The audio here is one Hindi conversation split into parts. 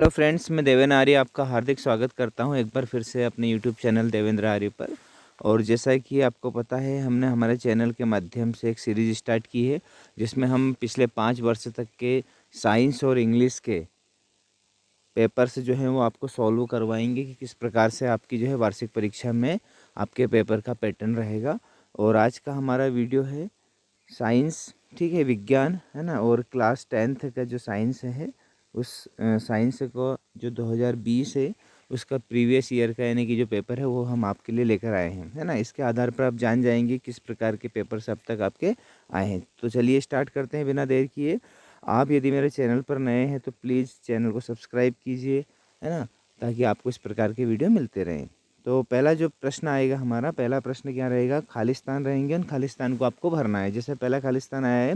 हेलो फ्रेंड्स, मैं देवेंद्र आर्य आपका हार्दिक स्वागत करता हूं एक बार फिर से अपने यूट्यूब चैनल देवेंद्र आर्य पर। और जैसा कि आपको पता है, हमने हमारे चैनल के माध्यम से एक सीरीज़ स्टार्ट की है जिसमें हम पिछले 5 वर्ष तक के साइंस और इंग्लिश के पेपर्स जो हैं वो आपको सॉल्व करवाएंगे कि किस प्रकार से आपकी जो है वार्षिक परीक्षा में आपके पेपर का पैटर्न रहेगा। और आज का हमारा वीडियो है साइंस, ठीक है, विज्ञान है ना। और क्लास 10th का जो साइंस है उस साइंस को जो 2020 है उसका प्रीवियस ईयर का यानी कि जो पेपर है वो हम आपके लिए लेकर आए हैं, है ना। इसके आधार पर आप जान जाएंगे किस प्रकार के पेपर्स अब तक आपके आए हैं। तो चलिए स्टार्ट करते हैं बिना देर किए। आप यदि मेरे चैनल पर नए हैं तो प्लीज़ चैनल को सब्सक्राइब कीजिए, है ना, ताकि आपको इस प्रकार के वीडियो मिलते रहें। तो पहला जो प्रश्न आएगा हमारा, पहला प्रश्न क्या रहेगा, खालिस्तान रहेंगे। उन खालिस्तान को आपको भरना है। जैसे पहला खालिस्तान आया है,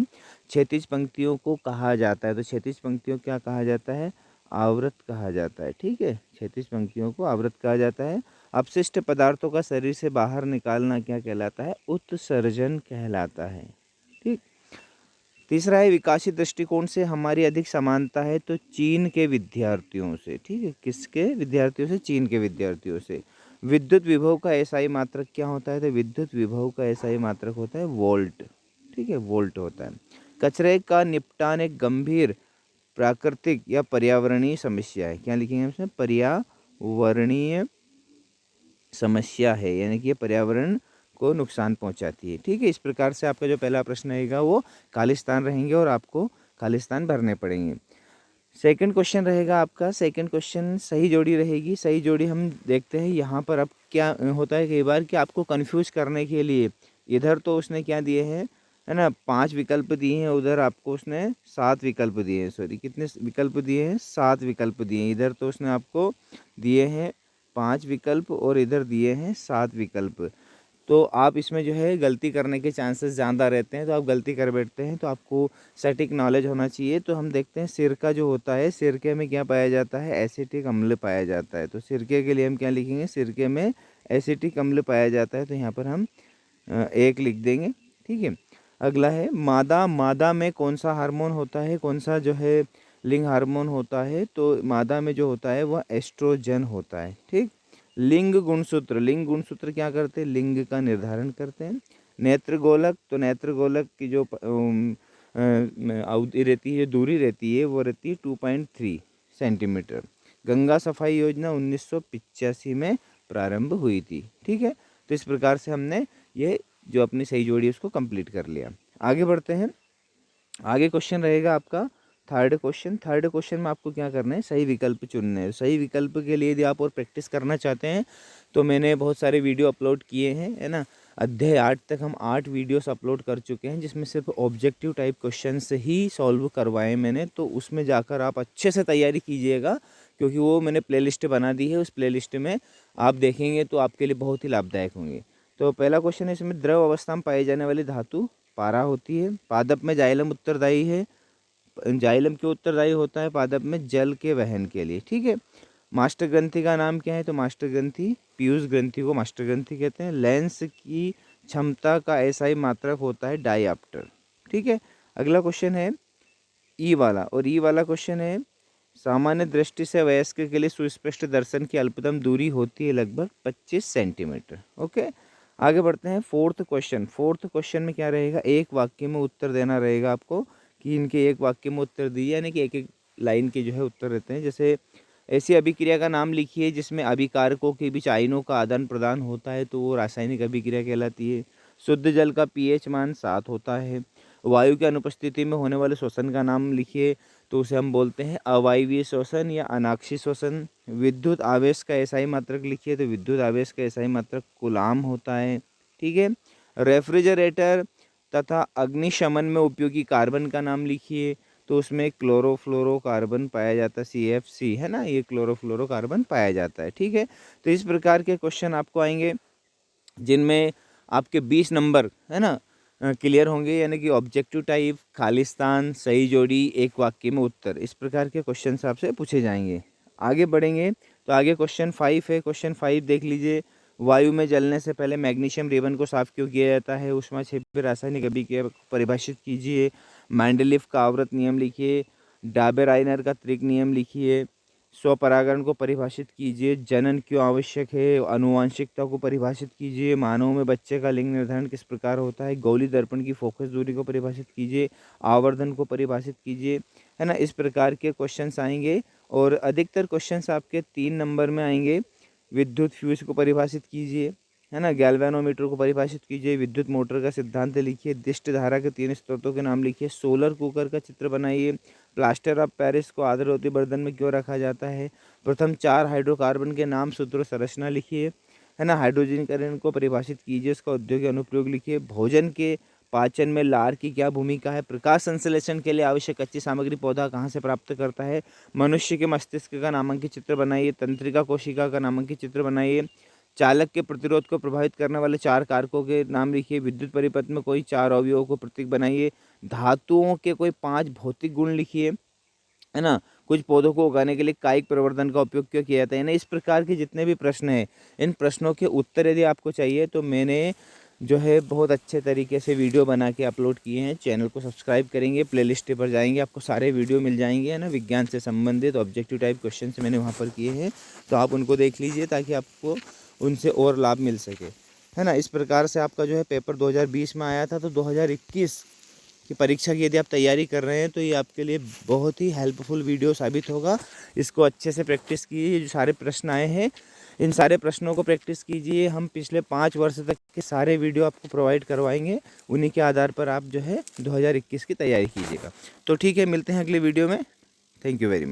क्षैतिज पंक्तियों को कहा जाता है। तो क्षैतिज पंक्तियों क्या कहा जाता है? आवृत कहा जाता है, ठीक है। क्षैतिज पंक्तियों को आवृत कहा जाता है। अपशिष्ट पदार्थों का शरीर से बाहर निकालना क्या कहलाता है? उत्सर्जन कहलाता है, ठीक। तीसरा है, विकासी दृष्टिकोण से हमारी अधिक समानता है। तो चीन के विद्यार्थियों से, ठीक है। किसके विद्यार्थियों से? चीन के विद्यार्थियों से। विद्युत विभव का एसआई मात्रक क्या होता है? तो विद्युत विभव का एसआई मात्रक होता है वोल्ट, ठीक है, वोल्ट होता है। कचरे का निपटान एक गंभीर प्राकृतिक या पर्यावरणीय समस्या है। क्या लिखेंगे हम इसमें? पर्यावरणीय समस्या है, यानी कि ये पर्यावरण को नुकसान पहुंचाती है, ठीक है। इस प्रकार से आपका जो पहला प्रश्न रहेगा वो खालिस्तान रहेंगे और आपको खालिस्तान भरने पड़ेंगे। सेकंड क्वेश्चन रहेगा आपका, सेकंड क्वेश्चन सही जोड़ी रहेगी। सही जोड़ी हम देखते हैं यहाँ पर। अब क्या होता है कई बार कि आपको कंफ्यूज करने के लिए इधर तो उसने क्या दिए हैं, है ना, 5 विकल्प दिए हैं। उधर आपको उसने 7 विकल्प दिए हैं। सॉरी, कितने विकल्प दिए हैं? 7 विकल्प दिए हैं। इधर तो उसने आपको दिए हैं 5 विकल्प और इधर दिए हैं 7 विकल्प। तो आप इसमें जो है गलती करने के चांसेस ज़्यादा रहते हैं, तो आप गलती कर बैठते हैं। तो आपको सटीक नॉलेज होना चाहिए। तो हम देखते हैं सिरका जो होता है, सिरके में क्या पाया जाता है? एसिटिक अम्ल पाया जाता है। तो सिरके के लिए हम क्या लिखेंगे? सिरके में एसिटिक अम्ल पाया जाता है। तो यहाँ पर हम 1 लिख देंगे, ठीक है। अगला है मादा। मादा में कौन सा हार्मोन होता है? कौन सा जो है लिंग हार्मोन होता है? तो मादा में जो होता है वह एस्ट्रोजन होता है, ठीक। लिंग गुणसूत्र। लिंग गुणसूत्र क्या करते हैं? लिंग का निर्धारण करते हैं। नेत्र गोलक। तो नेत्र गोलक की जो अवधि रहती है, दूरी रहती है, वो रहती है 2.3 सेंटीमीटर। गंगा सफाई योजना 1985 में प्रारंभ हुई थी, ठीक है। तो इस प्रकार से हमने ये जो अपनी सही जोड़ी है उसको कंप्लीट कर लिया। आगे बढ़ते हैं। आगे क्वेश्चन रहेगा आपका थर्ड क्वेश्चन। थर्ड क्वेश्चन में आपको क्या करना है? सही विकल्प चुनना है। सही विकल्प के लिए यदि आप और प्रैक्टिस करना चाहते हैं तो मैंने बहुत सारे वीडियो अपलोड किए हैं, है ना। अध्याय 8 तक हम 8 वीडियोस अपलोड कर चुके हैं, जिसमें सिर्फ ऑब्जेक्टिव टाइप क्वेश्चन से ही सॉल्व करवाए मैंने। तो उसमें जाकर आप अच्छे से तैयारी कीजिएगा, क्योंकि वो मैंने प्लेलिस्ट बना दी है। उस प्लेलिस्ट में आप देखेंगे तो आपके लिए बहुत ही लाभदायक होंगे। तो पहला क्वेश्चन है, इसमें द्रव अवस्था में पाई जाने वाली धातु पारा होती है। पादप में जाइलम उत्तरदायी है। जाइलम क्यों उत्तरदायी होता है? पादप में जल के वहन के लिए, ठीक है। मास्टर ग्रंथि का नाम क्या है? तो मास्टर ग्रंथि, पीयूष ग्रंथि को मास्टर ग्रंथि कहते हैं। लेंस की क्षमता का एसआई मात्रक होता है डायऑप्टर, ठीक है। अगला क्वेश्चन है ई वाला, और ई वाला क्वेश्चन है, सामान्य दृष्टि से वयस्क के लिए सुस्पष्ट दर्शन की अल्पतम दूरी होती है लगभग 25 सेंटीमीटर, ओके। आगे बढ़ते हैं। Fourth question. फोर्थ क्वेश्चन में क्या रहेगा? एक वाक्य में उत्तर देना रहेगा आपको, कि इनके एक वाक्य में उत्तर दिए, यानी कि एक एक लाइन के जो है उत्तर रहते हैं। जैसे ऐसी अभिक्रिया का नाम लिखिए जिसमें अभिकारकों के बीच आयनों का आदान प्रदान होता है, तो वो रासायनिक अभिक्रिया कहलाती है। शुद्ध जल का पीएच मान 7 होता है। वायु की अनुपस्थिति में होने वाले श्वसन का नाम लिखिए, तो उसे हम बोलते हैं अवायवीय श्वसन या अनाक्षी श्वसन। विद्युत आवेश का एसआई मात्रक लिखिए, तो विद्युत आवेश का एसआई मात्रक कूलाम होता है, ठीक है। रेफ्रिजरेटर तथा अग्निशमन में उपयोगी कार्बन का नाम लिखिए, तो उसमें क्लोरोफ्लोरोकार्बन पाया जाता है, CFC, है ना, ये क्लोरोफ्लोरोकार्बन पाया जाता है, ठीक है। तो इस प्रकार के क्वेश्चन आपको आएंगे जिनमें आपके 20 नंबर, है ना, क्लियर होंगे, यानी कि ऑब्जेक्टिव टाइप, खालिस्तान, सही जोड़ी, एक वाक्य में उत्तर, इस प्रकार के क्वेश्चन आपसे पूछे जाएंगे। आगे बढ़ेंगे तो आगे क्वेश्चन 5 है। क्वेश्चन 5 देख लीजिए। वायु में जलने से पहले मैग्नीशियम रिबन को साफ क्यों किया जाता है? ऊष्मा क्षेपी रासायनिक अभिक्रिया परिभाषित कीजिए। मैंडलीफ का आवर्त नियम लिखिए। डाबेराइनर का त्रिक नियम लिखिए। स्वपरागण को परिभाषित कीजिए, जनन क्यों आवश्यक है, आनुवंशिकता को परिभाषित कीजिए, मानव में बच्चे का लिंग निर्धारण किस प्रकार होता है, गोली दर्पण की फोकस दूरी को परिभाषित कीजिए, आवर्धन को परिभाषित कीजिए, है ना। इस प्रकार के क्वेश्चंस आएंगे और अधिकतर क्वेश्चंस आपके 3 नंबर में आएंगे। विद्युत फ्यूज को परिभाषित कीजिए, है ना, गैल्वेनोमीटर को परिभाषित कीजिए, विद्युत मोटर का सिद्धांत लिखिए, दिष्ट धारा के 3 स्रोतों के नाम लिखिए, सोलर कुकर का चित्र बनाइए, प्लास्टर ऑफ पेरिस को आद्रवती बर्तन में क्यों रखा जाता है, प्रथम 4 हाइड्रोकार्बन के नाम, सूत्र, संरचना लिखिए, है ना, हाइड्रोजनीकरण को परिभाषित कीजिए, उसका औद्योगिक अनुप्रयोग लिखिए, भोजन के पाचन में लार की क्या भूमिका है, प्रकाश संश्लेषण के लिए आवश्यक कच्ची सामग्री पौधा कहाँ से प्राप्त करता है, मनुष्य के मस्तिष्क का नामांकित चित्र बनाइए, तंत्रिका कोशिका का नामांकित चित्र बनाइए, चालक के प्रतिरोध को प्रभावित करने वाले 4 कारकों के नाम लिखिए, विद्युत परिपथ में कोई 4 अवयवों को प्रतीक बनाइए, धातुओं के कोई 5 भौतिक गुण लिखिए, है ना, कुछ पौधों को उगाने के लिए कायिक प्रवर्धन का उपयोग क्यों किया जाता है ना। इस प्रकार के जितने भी प्रश्न हैं, इन प्रश्नों के उत्तर यदि आपको चाहिए तो मैंने जो है बहुत अच्छे तरीके से वीडियो बना के अपलोड किए हैं। चैनल को सब्सक्राइब करेंगे, प्लेलिस्ट पर जाएंगे, आपको सारे वीडियो मिल जाएंगे, है ना। विज्ञान से संबंधित ऑब्जेक्टिव टाइप क्वेश्चन मैंने वहाँ पर किए हैं, तो आप उनको देख लीजिए ताकि आपको उनसे और लाभ मिल सके, है ना। इस प्रकार से आपका जो है पेपर 2020 में आया था, तो 2021 की परीक्षा की यदि आप तैयारी कर रहे हैं तो ये आपके लिए बहुत ही हेल्पफुल वीडियो साबित होगा। इसको अच्छे से प्रैक्टिस कीजिए। जो सारे प्रश्न आए हैं, इन सारे प्रश्नों को प्रैक्टिस कीजिए। हम पिछले 5 वर्ष तक के सारे वीडियो आपको प्रोवाइड करवाएंगे, उन्हीं के आधार पर आप जो है 2021 की तैयारी कीजिएगा। तो ठीक है, मिलते हैं अगले वीडियो में। Thank you very much.